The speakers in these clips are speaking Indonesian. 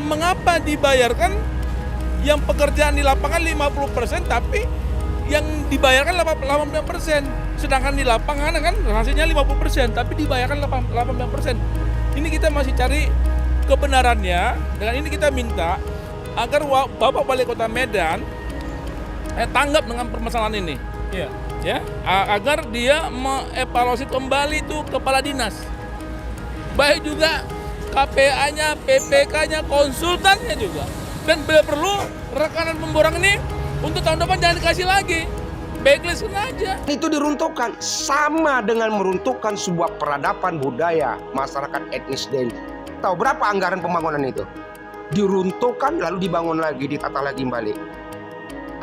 mengapa dibayarkan yang pekerjaan di lapangan 50% tapi yang dibayarkan 80%, sedangkan di lapangan kan hasilnya 50% tapi dibayarkan 80%. Ini kita masih cari kebenarannya. Dengan ini kita minta agar Bapak Wali Kota Medan tanggap dengan permasalahan ini. Iya. Ya, agar dia mengevaluasi kembali itu kepala dinas. Baik juga KPA-nya, PPK-nya, konsultannya juga. Dan bila perlu rekanan pemborang ini untuk tahun depan jangan dikasih lagi. Blacklist aja. Itu diruntuhkan sama dengan meruntuhkan sebuah peradaban budaya masyarakat etnis Delhi. Tahu berapa anggaran pembangunan itu? Diruntuhkan lalu dibangun lagi, ditata lagi balik.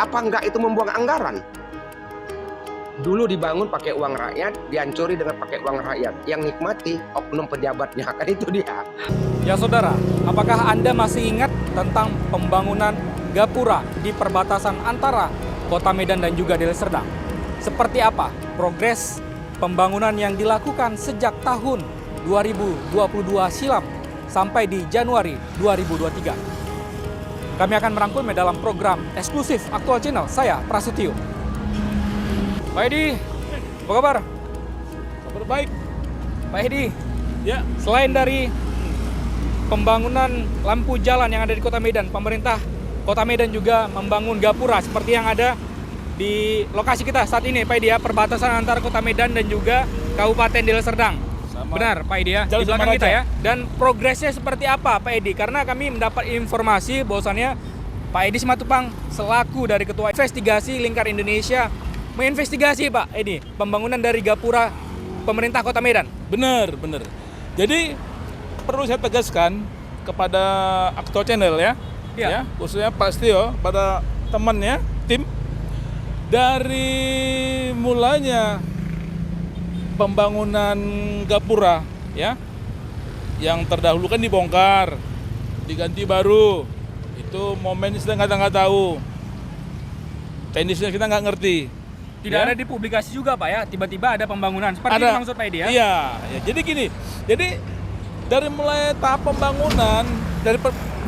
Apa enggak itu membuang anggaran? Dulu dibangun pakai uang rakyat, dihancuri dengan pakai uang rakyat. Yang nikmati oknum pejabatnya, kan itu dia. Ya saudara, apakah Anda masih ingat tentang pembangunan gapura di perbatasan antara Kota Medan dan juga Deli Serdang? Seperti apa progres pembangunan yang dilakukan sejak tahun 2022 silam sampai di Januari 2023? Kami akan merangkulnya dalam program eksklusif Aktual Channel. Saya Prasetyo. Pak Edi, apa kabar? Kabar baik. Pak Edi, Ya, selain dari pembangunan lampu jalan yang ada di Kota Medan, pemerintah Kota Medan juga membangun gapura seperti yang ada di lokasi kita saat ini, Pak Edi ya, perbatasan antara Kota Medan dan juga Kabupaten Deli Serdang. sama. Benar, Pak Edi ya, Jalan di belakang Samaraja. kita ya. Dan progresnya seperti apa, Pak Edi? Karena kami mendapat informasi bahwasannya Pak Edi Simatupang selaku dari Ketua Investigasi Lingkar Indonesia menginvestigasi, Pak Edi, pembangunan dari gapura pemerintah Kota Medan. Benar. Jadi perlu saya tegaskan kepada Aktual Channel ya, Iya. khususnya Pak Setio, pada temannya, tim, dari mulanya pembangunan gapura ya, yang terdahulu kan dibongkar, diganti baru, itu momen kita nggak tahu, teknisnya kita nggak ngerti. Tidak Ya. ada di publikasi juga, Pak ya, tiba-tiba ada pembangunan. Seperti Ada. itu maksud Pak Edi ya? Iya, jadi gini. Jadi dari mulai tahap pembangunan,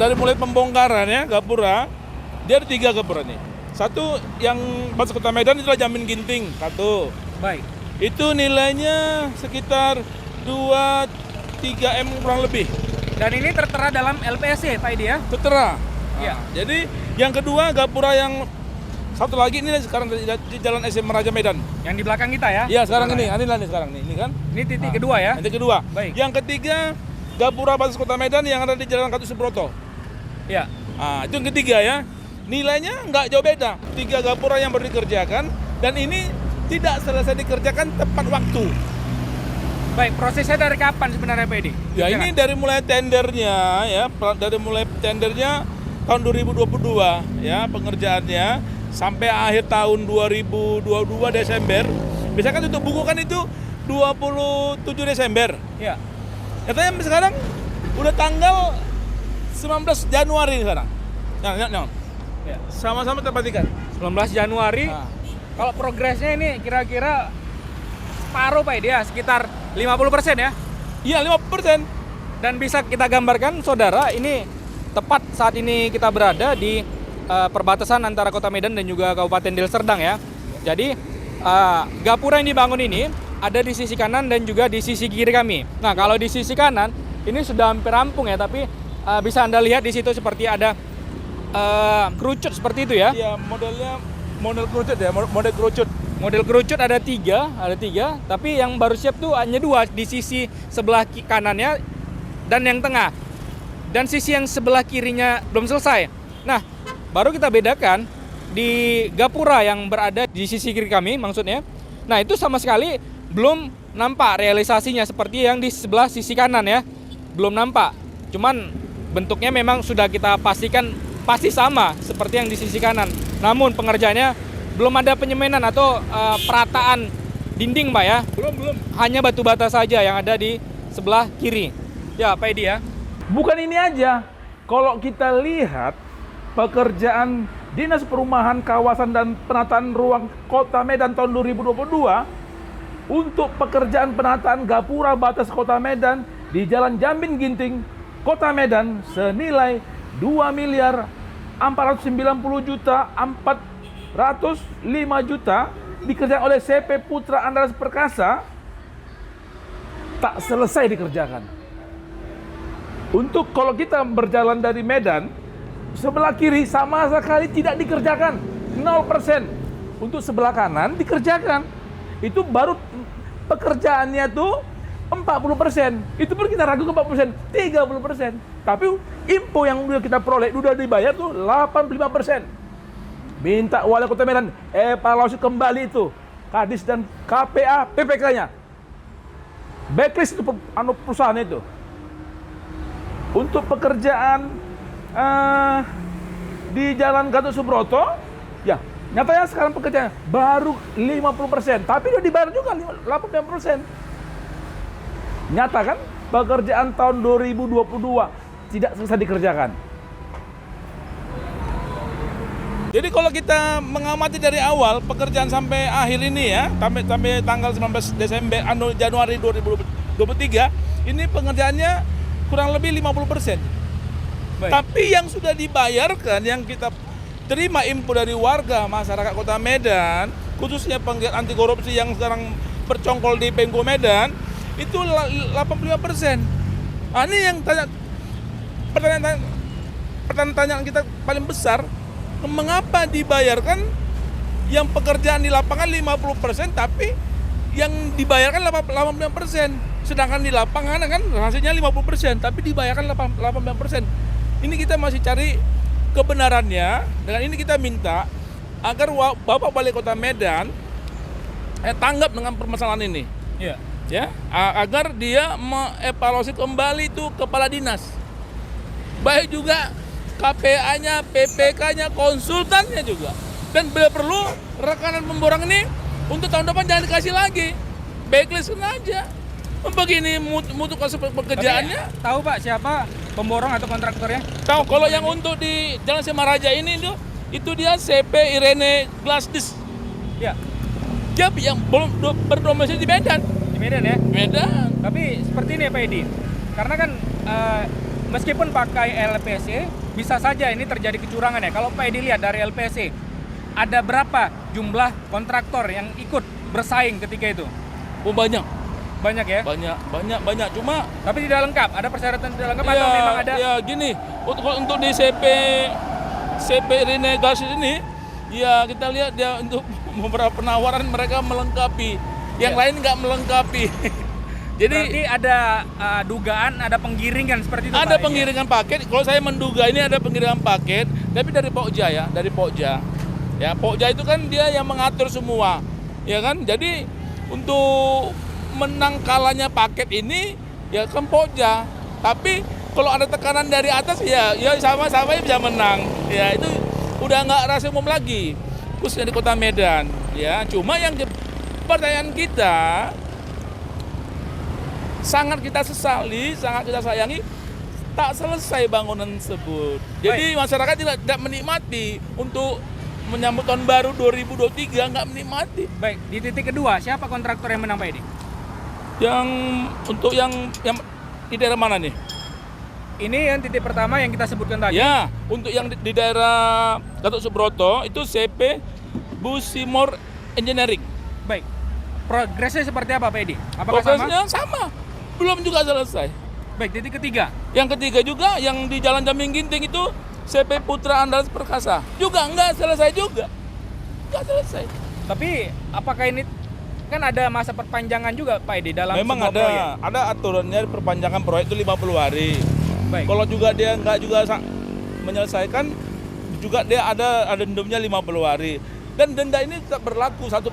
dari mulai pembongkaran ya gapura, dia ada 3 gapura nih. Satu yang batas Kota Medan itu Jammin Ginting, satu. Baik. Itu nilainya sekitar 2-3 M kurang lebih. Dan ini tertera dalam LPSC, Pak Edi ya? Tertera. Iya. Jadi yang kedua gapura yang satu lagi ini sekarang di Jalan SM Raja Medan. Yang di belakang kita ya? Iya, sekarang ini, ya? ini sekarang nih, ini kan. Ini titik kedua ya? Nanti kedua. Baik. Yang ketiga, gapura batas Kota Medan yang ada di Jalan Gatot Subroto. Iya. Itu yang ketiga ya. Nilainya nggak jauh beda. 3 gapura yang baru dikerjakan dan ini tidak selesai dikerjakan tepat waktu. Baik, prosesnya dari kapan sebenarnya Pak Edi? Ya ini dari mulai tendernya ya, tahun 2022 ya pengerjaannya sampai akhir tahun 2022 Desember. Misalkan tutup buku kan itu 27 Desember. Iya. Katanya sekarang udah tanggal 19 Januari sekarang. Nah. Ya. Sama-sama terperhatikan. 19 Januari. Nah. Kalau progresnya ini kira-kira separuh Pak Edi ya, sekitar 50% ya? Iya 50%. Dan bisa kita gambarkan saudara, ini tepat saat ini kita berada di perbatasan antara Kota Medan dan juga Kabupaten Deli Serdang ya. Jadi gapura yang dibangun ini ada di sisi kanan dan juga di sisi kiri kami. Nah, kalau di sisi kanan ini sudah hampir rampung ya, tapi bisa Anda lihat di situ seperti ada kerucut seperti itu ya. Iya, model kerucut ya, model kerucut. Model kerucut ada tiga, tapi yang baru siap tuh hanya 2 di sisi sebelah kanannya dan yang tengah. Dan sisi yang sebelah kirinya belum selesai. Nah, baru kita bedakan di gapura yang berada di sisi kiri kami maksudnya. Nah, itu sama sekali belum nampak realisasinya seperti yang di sebelah sisi kanan ya. Belum nampak. Cuman bentuknya memang sudah kita pastikan pasti sama seperti yang di sisi kanan. Namun pengerjaannya belum ada penyemanan atau perataan dinding, Pak ya. Belum. Hanya batu bata saja yang ada di sebelah kiri. Ya, Pak Edi ya. Bukan ini aja. Kalau kita lihat pekerjaan Dinas Perumahan Kawasan dan Penataan Ruang Kota Medan tahun 2022 untuk pekerjaan penataan gapura batas Kota Medan di Jalan Jammin Ginting, Kota Medan senilai 2.490.405.000 dikerjakan oleh CP Putra Andalas Perkasa, tak selesai dikerjakan. Untuk kalau kita berjalan dari Medan, sebelah kiri sama sekali tidak dikerjakan, 0%. Untuk sebelah kanan dikerjakan. Itu baru pekerjaannya tuh 40%. Itu pun kita ragu ke 40%, 30%. Tapi info yang udah kita peroleh, udah dibayar tuh 85%. Minta Wali Kota Medan evaluasi kembali itu Kadis dan KPA PPK-nya. Backlist itu perusahaan itu. Untuk pekerjaan di Jalan Gatot Subroto, ya nyatanya sekarang pekerjaan baru 50%, tapi udah dibayar juga 85%. Nyata kan pekerjaan tahun 2022 tidak selesai dikerjakan. Jadi kalau kita mengamati dari awal pekerjaan sampai akhir ini ya, sampai tanggal 19 Desember Januari 2023, ini pengerjaannya kurang lebih 50%. Baik. Tapi yang sudah dibayarkan, yang kita terima info dari warga masyarakat Kota Medan, khususnya penggiat anti korupsi yang sekarang bercongkol di Pemko Medan, itu 85%. Nah, ini yang pertanyaan kita paling besar, mengapa dibayarkan yang pekerjaan di lapangan 50% tapi yang dibayarkan 85%, sedangkan di lapangan kan hasilnya 50% tapi dibayarkan 85%. Ini kita masih cari kebenarannya. Dengan ini kita minta agar Bapak Wali Kota Medan tanggap dengan permasalahan ini. Iya. Ya, agar dia mengevaluasi kembali itu kepala dinas. Baik juga KPA-nya, PPK-nya, konsultannya juga. Dan bila perlu rekanan pemborong ini untuk tahun depan jangan dikasih lagi. Backlist aja. Begini mutu kasus pekerjaannya. Tapi, tahu Pak siapa pemborong atau kontraktornya? Tahu, kalau yang untuk di Jalan Semaraja ini itu dia CP Irene Glasdis. Ya, Dia yang belum berdomisili di Medan. di Medan ya. Medan. Tapi seperti ini ya Pak Edi. Karena kan meskipun pakai LPC, bisa saja ini terjadi kecurangan ya. Kalau Pak Edi lihat dari LPC, ada berapa jumlah kontraktor yang ikut bersaing ketika itu? Oh, banyak. Banyak ya? Banyak. Cuma Tapi tidak lengkap. Ada persyaratan tidak lengkap atau memang ada? Ya gini, untuk di CP Irene Glasdis ini, ya kita lihat dia untuk beberapa penawaran mereka melengkapi, yang lain nggak melengkapi. Jadi berarti ada dugaan, ada penggiringan seperti itu. ada Pak, penggiringan paket. Kalau saya menduga ini ada penggiringan paket, tapi dari Pokja ya, dari Pokja. Ya, Pokja itu kan dia yang mengatur semua, ya kan. Jadi untuk menang kalahnya paket ini ya kan Pokja. Tapi kalau ada tekanan dari atas ya sama-sama bisa menang. Ya itu udah nggak rahasia umum lagi, khususnya di Kota Medan. Ya, cuma yang pertanyaan kita sangat kita sesali, sangat kita sayangi, tak selesai bangunan tersebut. Jadi masyarakat tidak menikmati untuk menyambut tahun baru 2023, nggak menikmati. Baik, di titik kedua siapa kontraktor yang menang Pak Edi? Yang untuk yang di daerah mana nih? Ini yang titik pertama yang kita sebutkan tadi. Ya, untuk yang di daerah Gatot Subroto itu CP Busimor Engineering. Baik. Progresnya seperti apa Pak Edi? Apakah Prosesnya sama? Belum juga selesai. Baik, titik ketiga. Yang ketiga juga yang di Jalan Jaming Ginting itu CP Putra Andalas Perkasa. Juga nggak selesai juga. Nggak selesai. Tapi apakah ini kan ada masa perpanjangan juga Pak Edi dalam Memang sebuah proyek? ada aturannya perpanjangan proyek itu 50 hari. Baik. Kalau juga dia nggak juga menyelesaikan, juga dia ada dendamnya 50 hari. Dan denda ini tetap berlaku 1%.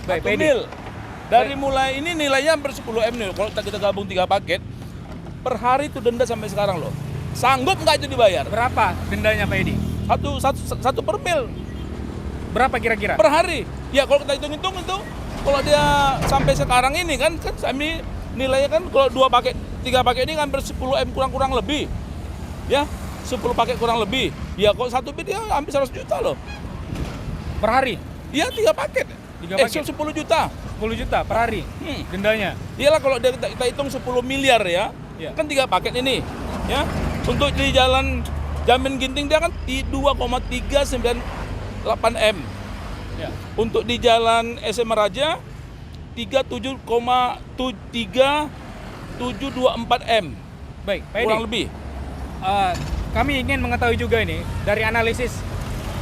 Baik, 1 mil. Dari mulai ini nilainya hampir 10 M nih. Kalau kita gabung 3 paket, per hari itu denda sampai sekarang loh. Sanggup nggak itu dibayar? Berapa dendanya Pak Edi? Satu per mil Berapa kira-kira? per hari. Ya kalau kita hitung-hitung itu, kalau dia sampai sekarang ini kan kami nilainya kan kalau 3 paket ini hampir 10 M kurang lebih. Ya, 10 paket kurang lebih. Ya kalau 1 bit dia hampir 100 juta loh. Per hari? Iya 3 paket. 3 paket? 10 juta. 10 juta per hari dendanya. Iyalah kalau kita hitung 10 miliar ya. Iya. Kan 3 paket ini. Ya. Untuk di jalan Jamin Ginting dia kan 2,398 M. Ya. Untuk di Jalan SMA Raja 37,324 M. Baik, Pak Edi. Kurang lebih. Kami ingin mengetahui juga ini dari analisis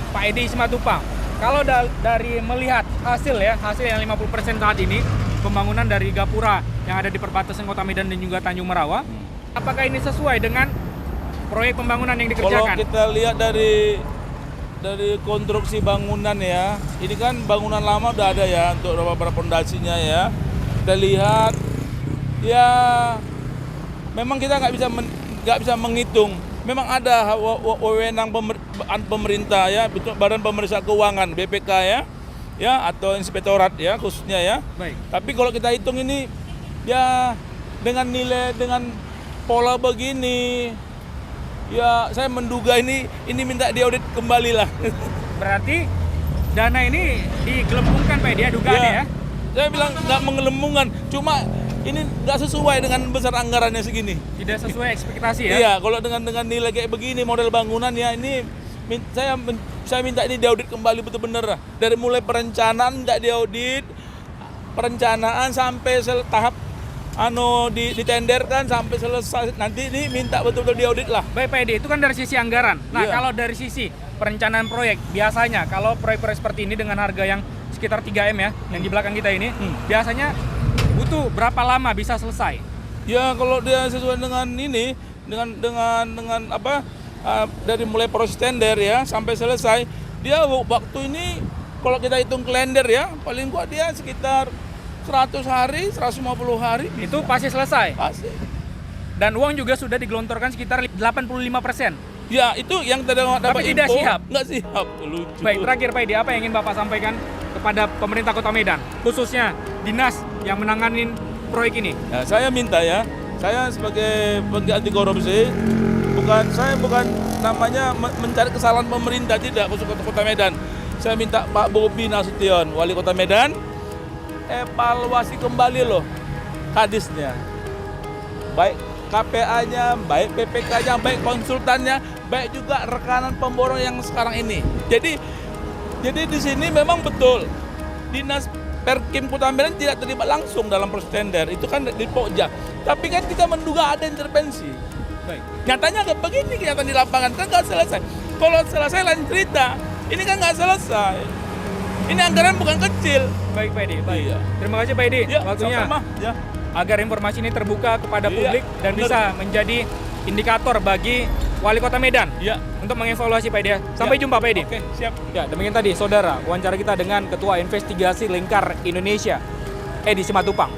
Pak Edi Simatupang. Kalau dari melihat hasil yang 50% saat ini pembangunan dari Gapura yang ada di perbatasan Kota Medan dan juga Tanjung Merawa, apakah ini sesuai dengan proyek pembangunan yang Kalau dikerjakan? kita lihat dari konstruksi bangunan ya, ini kan bangunan lama udah ada ya untuk beberapa pondasinya ya. Kita lihat ya, memang kita nggak bisa menghitung. Memang ada wewenang pemerintah ya, Badan Pemeriksa Keuangan BPK ya atau inspektorat ya khususnya ya. Baik. Tapi kalau kita hitung ini ya dengan pola begini, ya saya menduga ini minta diaudit kembali lah. Berarti dana ini digelembungkan Pak Edi, dugaannya ya? Saya bilang nggak menggelembungan, cuma ini nggak sesuai dengan besar anggarannya segini. Tidak sesuai ekspektasi ya? Iya, kalau dengan nilai kayak begini model bangunan ya ini saya minta ini diaudit kembali betul-benar lah. Dari mulai perencanaan nggak diaudit, perencanaan sampai tahap ditenderkan sampai selesai, nanti ini minta betul-betul diaudit lah. Baik Pak Edi, itu kan dari sisi anggaran. Nah, Iya. kalau dari sisi perencanaan proyek, biasanya kalau proyek-proyek seperti ini dengan harga yang sekitar 3M ya, yang di belakang kita ini, biasanya butuh berapa lama bisa selesai? Ya kalau dia sesuai dengan ini, dengan apa, dari mulai proses tender ya sampai selesai, dia waktu ini kalau kita hitung kalender ya, paling kuat dia sekitar 100 hari, 150 hari. Itu pasti selesai. Pasti. Dan uang juga sudah digelontorkan sekitar 85%. Ya itu yang dapat Tapi tidak info, siap. Nggak siap. Lucu. Baik, terakhir Pak Edi, apa yang ingin Bapak sampaikan kepada pemerintah Kota Medan, khususnya dinas yang menanganin proyek ini? Nah, saya minta ya, saya sebagai penggiat anti korupsi, saya bukan namanya mencari kesalahan pemerintah, tidak, khusus Kota Medan. Saya minta Pak Bobi Nasution, Wali Kota Medan, evaluasi kembali loh hadisnya. Baik KPA-nya, baik PPK-nya, baik konsultannya, baik juga rekanan pemborong yang sekarang ini. Jadi di sini memang betul Dinas Perkim Kota Medan tidak terlibat langsung dalam proses tender, itu kan di Pokja. Tapi kan kita menduga ada intervensi. Baik. Nyatanya nggak begini kelihatan di lapangan, kan nggak selesai. Kalau selesai lain cerita, ini kan nggak selesai. Ini anggaran bukan kecil. Baik Pak Edi, baik. Iya. Terima kasih Pak Edi Ya, waktunya. sama-sama. Ya. Agar informasi ini terbuka kepada Iya, publik dan benar. bisa menjadi indikator bagi Wali Kota Medan Ya. untuk mengevaluasi Pak Edi. Sampai Ya. jumpa Pak Edi. Oke, siap. Ya, demikian tadi saudara wawancara kita dengan Ketua Investigasi Lingkar Indonesia, Edi Simatupang.